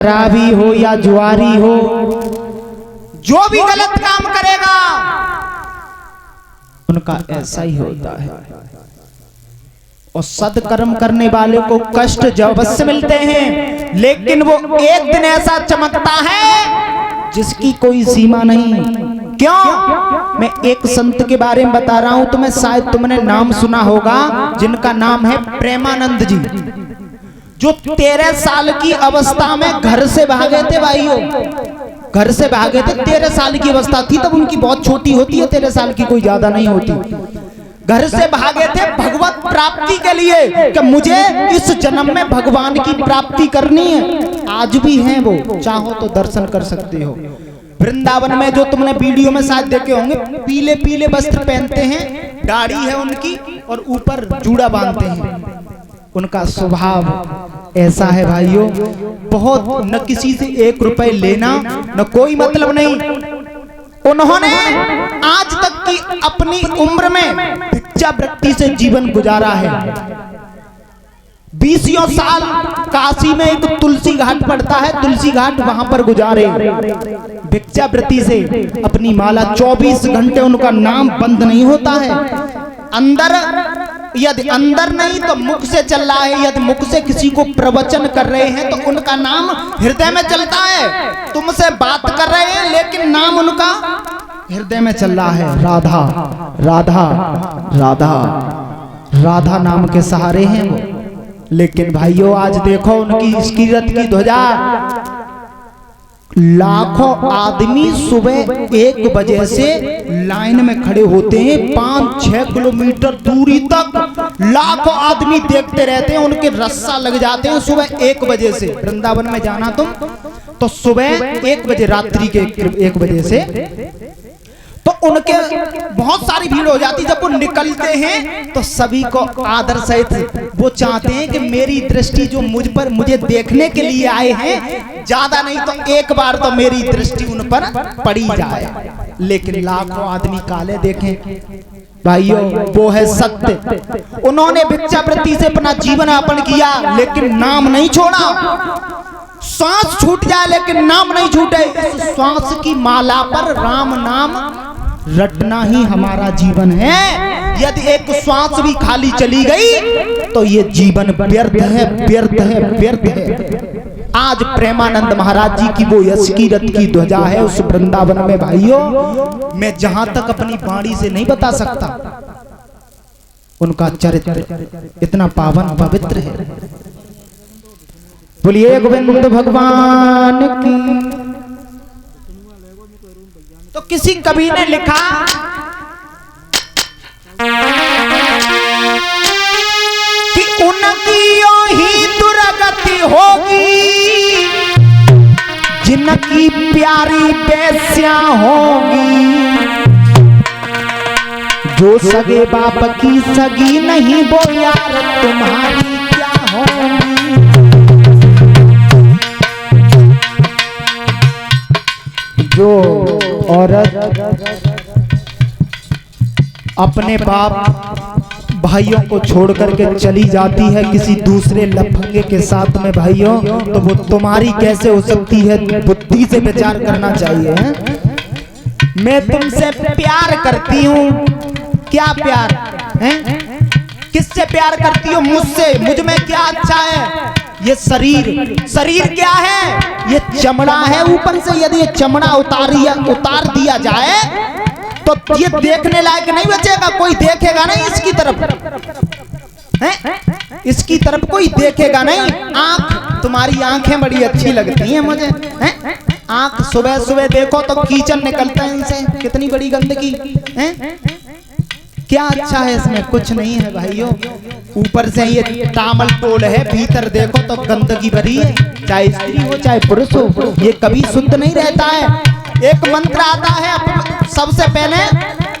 शराबी हो या जुआरी हो, जो भी गलत काम करेगा उनका ऐसा ही होता है। और सदकर्म करने वाले को कष्ट जब अवश्य मिलते हैं, लेकिन वो एक दिन ऐसा चमकता है जिसकी कोई सीमा नहीं। क्यों? मैं एक संत के बारे में बता रहा हूं, तुम्हें शायद तुमने नाम सुना होगा, जिनका नाम है प्रेमानंद जी, जो 13 साल की अवस्था में घर से भागे थे। भाइयों, घर से भागे थे, 13 साल की अवस्था थी तब, उनकी बहुत छोटी होती है, 13 साल की कोई ज्यादा नहीं होती। घर से भागे थे भगवत प्राप्ति के लिए कि मुझे इस जन्म में भगवान की प्राप्ति करनी है। आज भी हैं वो, चाहो तो दर्शन कर सकते हो। वृंदावन में जो तुमने वीडियो में शायद देखे होंगे, पीले पीले वस्त्र पहनते हैं, दाढ़ी है उनकी और ऊपर जूड़ा बांधते हैं। उनका स्वभाव ऐसा है भाइयों, बहुत, न किसी से 1 रुपए लेना, न कोई मतलब नहीं। उन्होंने आज तक की अपनी उम्र में भिक्षावृत्ति से जीवन गुजारा है। 20 साल काशी में एक तुलसी घाट पड़ता है, तुलसी घाट, वहां पर गुजारे भिक्षावृत्ति से अपनी माला। 24 घंटे उनका नाम बंद नहीं होता है। अंदर, यदि अंदर नहीं तो मुख से चल रहा है, यदि मुख से किसी को प्रवचन कर रहे हैं तो उनका नाम हृदय में चलता है। तुमसे बात कर रहे हैं लेकिन नाम उनका हृदय में चल रहा है। राधा राधा राधा राधा नाम के सहारे हैं वो। लेकिन भाइयों, आज देखो उनकी इस कीरत की ध्वजा, लाखों आदमी सुबह 1 बजे से लाइन में खड़े होते हैं, 5-6 किलोमीटर दूरी तक लाखों आदमी देखते रहते हैं, उनके रस्सा लग जाते हैं। सुबह 1 बजे से वृंदावन में जाना तुम तो सुबह 1 बजे, रात्रि के 1 बजे से, तो उनके बहुत सारी भीड़ हो जाती। जब वो निकलते हैं तो सभी को आदर सहित वो चाहते हैं कि मेरी दृष्टि जो मुझ पर, मुझे देखने के लिए आए हैं, ज्यादा नहीं तो एक बार तो मेरी दृष्टि उन पर पड़ी जाए। लेकिन लाखों आदमी काले देखें भाइयों, वो है सत्य। उन्होंने भिक्षावृत्ति से अपना जीवन यापन किया, लेकिन नाम नहीं छोड़ा। श्वास छूट जाए लेकिन नाम नहीं छूटे। इस श्वास की माला पर राम नाम रटना ही हमारा जीवन है। यदि एक श्वास भी खाली चली गई तो ये जीवन व्यर्थ है, व्यर्थ है, व्यर्थ है। आज प्रेमानंद महाराज जी की वो यश कीरत की ध्वजा है उस वृंदावन में। भाइयों, मैं जहां तक अपनी वाणी से नहीं बता सकता, उनका चरित्र इतना पावन पवित्र है। बोलिए गोविंद भगवान की। तो किसी कवि ने लिखा कि उनकी ही दुर्गति होगी जिनकी प्यारी बेस्या होगी, जो सगे बाप की सगी नहीं वो यार तुम्हारी क्या होगी। जो औरत अपने बाप भाइयों को छोड़ करके चली जाती है किसी दूसरे लफंगे के साथ में भाइयों, तो वो तुम्हारी कैसे हो सकती है, बुद्धि से विचार करना चाहिए है? मैं तुमसे प्यार करती हूँ, क्या प्यार है? किससे प्यार करती हो? मुझसे। मुझ में क्या अच्छा है? ये शरीर। शरीर क्या है? ये चमड़ा है ऊपर से। यदि ये चमड़ा उतार दिया जाए तो ये देखने लायक नहीं बचेगा, कोई देखेगा नहीं इसकी तरफ है? इसकी तरफ कोई देखेगा नहीं। आंख, तुम्हारी आंखें बड़ी अच्छी लगती हैं मुझे है? आंख सुबह सुबह देखो तो कीचड़ निकलता है इनसे, कितनी बड़ी गंदगी है। क्या अच्छा है इसमें? कुछ नहीं है भाइयों। ऊपर से ये तामल टोल है, भीतर देखो तो गंदगी भरी है। चाहे स्त्री हो चाहे पुरुष हो, ये कभी शुद्ध नहीं रहता है। एक मंत्र आता है सबसे पहले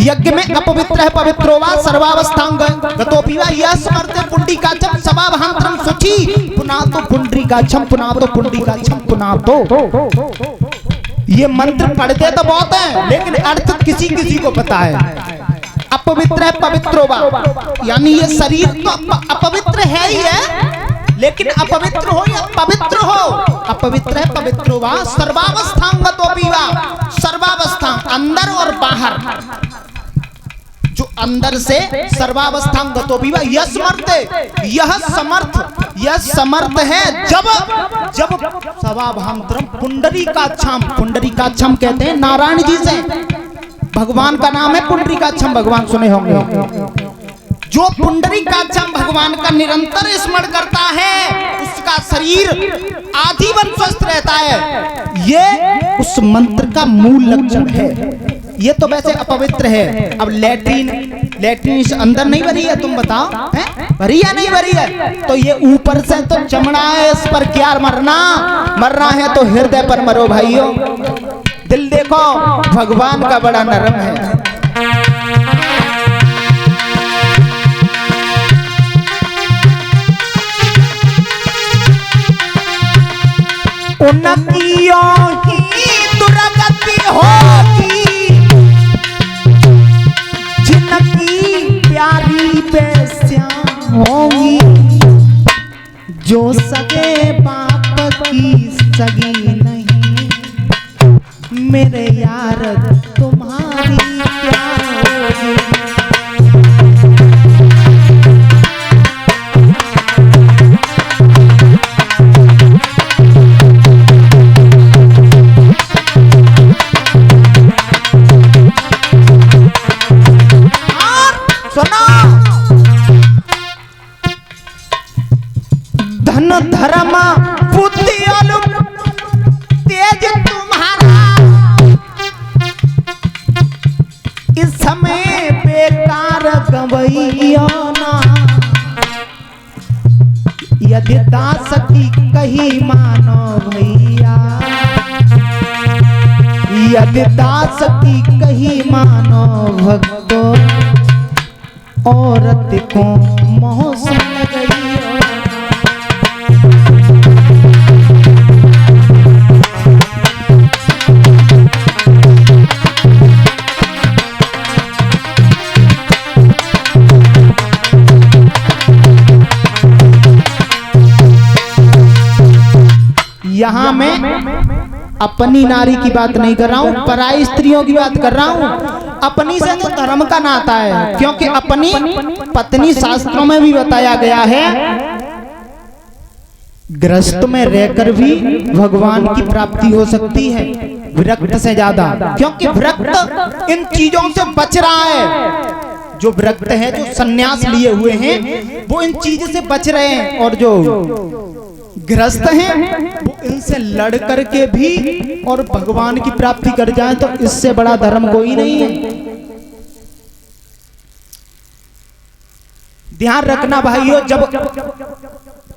यज्ञ में, अपवित्र है पवित्रो वा सर्वावस्थांग गतोपीवा यह स्मरते पुंडरीकाक्षं सभाभांतरं शुचि पुनातो पुंडरीकाक्षं पुनातो पुंडरीकाक्षं पुनातो। ये मंत्र पढ़ते तो बहुत है, लेकिन अर्थ किसी किसी को पता है। अपवित्र है पवित्रो वा, यानी ये शरीर तो अपवित्र है ही है, लेकिन अपवित्र हो या पवित्र हो, अपवित्र है पवित्र वा सर्वावस्थांगतोपि वा, सर्वावस्था अंदर और बाहर, जो अंदर से सर्वावस्थांगतोपि वा, यह समर्थ है जब सवाभांतरम पुंडरीकाक्षम, पुंडरीकाक्षम कहते हैं नारायण जी से, भगवान का नाम है पुंडरीकाक्षम, भगवान सुने होंगे। जो पुंडरीकाक्षम भगवान का निरंतर स्मरण करता है उसका शरीर आजीवन स्वस्थ रहता है। ये उस मंत्र का मूल लक्षण है। ये तो वैसे अपवित्र है। अब लैट्रिन इस अंदर नहीं भरी है, तुम बताओ है? भरी है नहीं भरी है? तो ये ऊपर से तो चमड़ा है, इस पर क्या मरना है तो हृदय पर मरो भाइयों। दिल देखो भगवान का बड़ा नरम है। उनकी ही दुर्गति होगी जिनकी प्यारी बेस्या होगी, जो सगे बाप की सगी नहीं, मेरे यार तुम्हारी प्यार होगी। धन धर्म बुद्धि और तेज तुम्हारा इस समय बेकार गवैया ना, यदि दास की कही मानो भैया, यदि दास की कही मानो भक्तो, औरत को मोह से गई। यहाँ मैं अपनी नारी की बात नहीं कर रहा हूँ, पराई स्त्रियों की बात कर रहा हूँ। अपनी से तो धर्म का नाता है, क्योंकि अपनी पत्नी शास्त्रों में भी बताया गया है गृहस्थ में रहकर भी भगवान की प्राप्ति हो सकती है विरक्त से ज्यादा, क्योंकि विरक्त इन चीजों से बच रहा है। जो विरक्त है, जो सन्यास लिए हुए हैं, वो इन चीजों से बच रहे हैं, और जो गृहस्थ हैं वो इनसे लड़ करके भी और भगवान की प्राप्ति कर जाए, तो इससे बड़ा धर्म कोई नहीं है। ध्यान रखना भाइयों, जब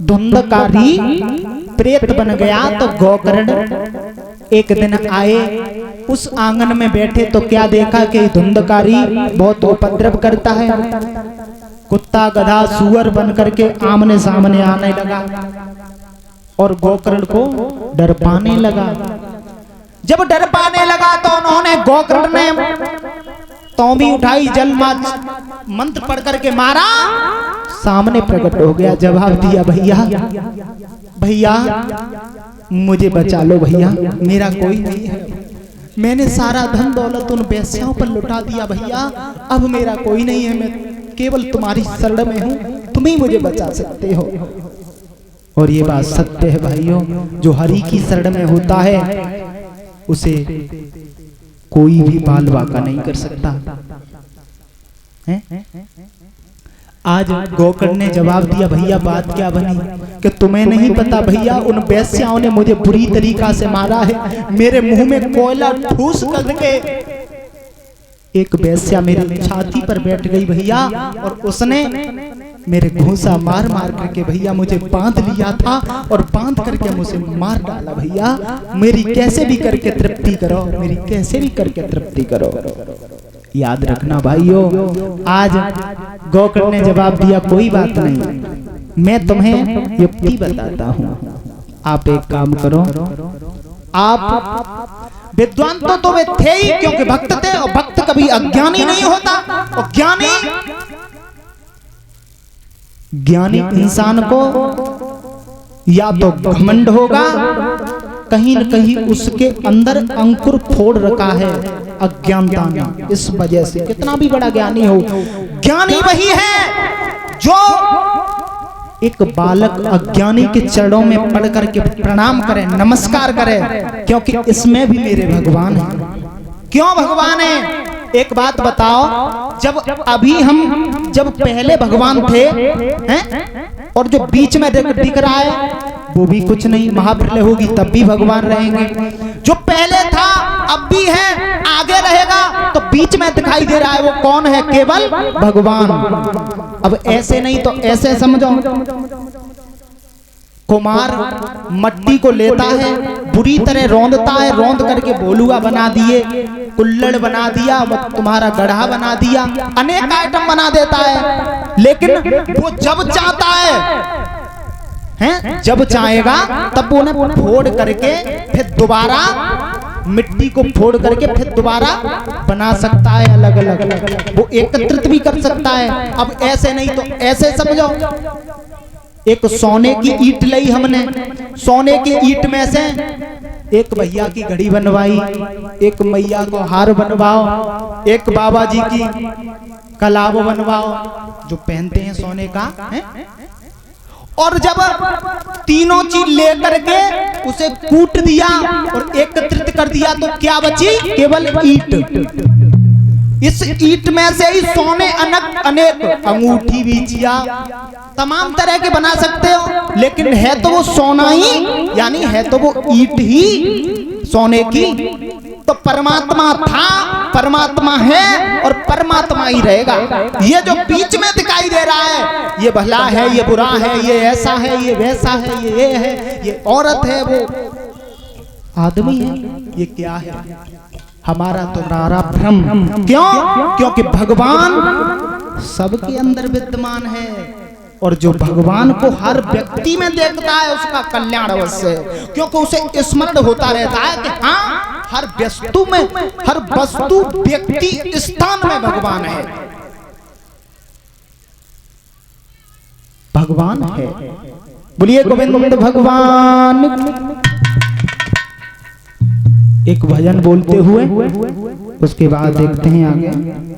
धुंधकारी प्रेत बन गया तो गोकर्ण एक दिन आए, उस आंगन में बैठे तो क्या देखा कि धुंधकारी बहुत उपद्रव करता है। कुत्ता गधा सुअर बन करके आमने सामने आने लगा और गोकर्ण को डर पाने लगा। जब डर पाने लगा तो उन्होंने गोकर्ण ने तौबी उठाई, जल मंत्र पढ़ करके मारा, सामने प्रकट हो गया। जवाब दिया, भैया मुझे बचा लो भैया, मेरा कोई नहीं है, मैंने सारा धन दौलत उन वेश्याओं पर लुटा दिया भैया, अब मेरा कोई नहीं है, मैं केवल तुम्हारी शरण में हूँ, तुम ही मुझे बचा सकते हो। और ये बात सत्य है भाइयों, जो हरि की शरण में होता है उसे कोई भी बाल वाका नहीं कर सकता है? आज गोकर्ण ने जवाब दिया, भैया बात क्या बनी कि तुम्हें नहीं पता भैया, उन वेश्याओं ने मुझे बुरी तरीका से मारा है, मेरे मुंह में कोयला ठूस करके एक वेश्या मेरी छाती पर बैठ गई भैया, और उसने मेरे घूंसा मार मार करके भैया मुझे बांध लिया था, और बांध करके मुझे मार डाला भैया, मेरी कैसे भी करके तृप्ति करो, मेरी कैसे भी करके तृप्ति करो। याद रखना भाइयों, आज गोकर्ण ने जवाब दिया, कोई बात नहीं, मैं तुम्हें युक्ति बताता हूँ, आप एक काम करो, आप विद्वान तो वे थे ही, क्योंकि भक्त थे, और भक्त कभी अज्ञानी नहीं होता, और ज्ञानी इंसान को या तो घमंड होगा, कहीं न कहीं उसके अंदर अंकुर फोड़ रखा है अज्ञानता ने। इस वजह से कितना भी बड़ा ज्ञानी हो, ज्ञानी वही है जो एक बालक अज्ञानी के चरणों में पड़ करके प्रणाम करे, नमस्कार करे, क्योंकि इसमें भी मेरे भगवान हैं। क्यों भगवान है? एक बात बताओ, जब पहले भगवान थे हैं, और जो बीच में दिख रहा है वो भी कुछ नहीं, महाप्रलय होगी तब भी भगवान रहेंगे। जो पहले था अब भी है, आगे रहेगा, तो बीच में दिखाई दे रहा है वो कौन है? केवल भगवान। अब ऐसे नहीं तो ऐसे समझो, कुम्हार मट्टी को लेता है, बुरी तरह रौंदता है, रौंद करके भोलुआ बना दिए, कुल्लड़ बना दिया, तुम्हारा गढ़ा बना दिया, अनेक आइटम बना देता है। लेकिन वो जब चाहता है, जब चाहेगा तब वो उन्हें फोड़ करके फिर दोबारा मिट्टी को फोड़ करके फिर दोबारा बना सकता है, अलग अलग वो एकत्रित भी कर सकता है। अब ऐसे नहीं तो ऐसे समझो, एक सोने की ईंट ली हमने, सोने की ईंट में से एक भैया की घड़ी बनवाई, एक मैया को हार बनवाओ, एक बाबा जी की कलाव बनवाओ जो पहनते हैं सोने का है? और जब तीनों चीज लेकर के उसे कूट दिया और एकत्रित कर दिया तो क्या बची? केवल ईंट। इस ईंट में से ही सोने अनेक अंगूठी बीचिया तमाम तरह के बना सकते हो, लेकिन है तो वो सोना ही, यानी है तो वो ईंट ही सोने की। तो परमात्मा था, परमात्मा है और परमात्मा ही रहेगा। ये जो बीच में दिखाई दे रहा है, ये भला है, ये बुरा है, ये ऐसा है, ये वैसा है, ये है, ये औरत है, वो आदमी है, ये क्या है? हमारा तुम्हारा भ्रम। क्यों? क्योंकि भगवान सबके अंदर विद्यमान है, और जो भगवान को हर व्यक्ति में देखता है उसका कल्याण अवश्य है, क्योंकि उसे स्मरण होता रहता है कि हाँ, हर वस्तु में, हर वस्तु व्यक्ति स्थान में भगवान है, भगवान है। बोलिए गोविंद भगवान। एक भजन बोलते हुए उसके बाद देखते हैं आगे।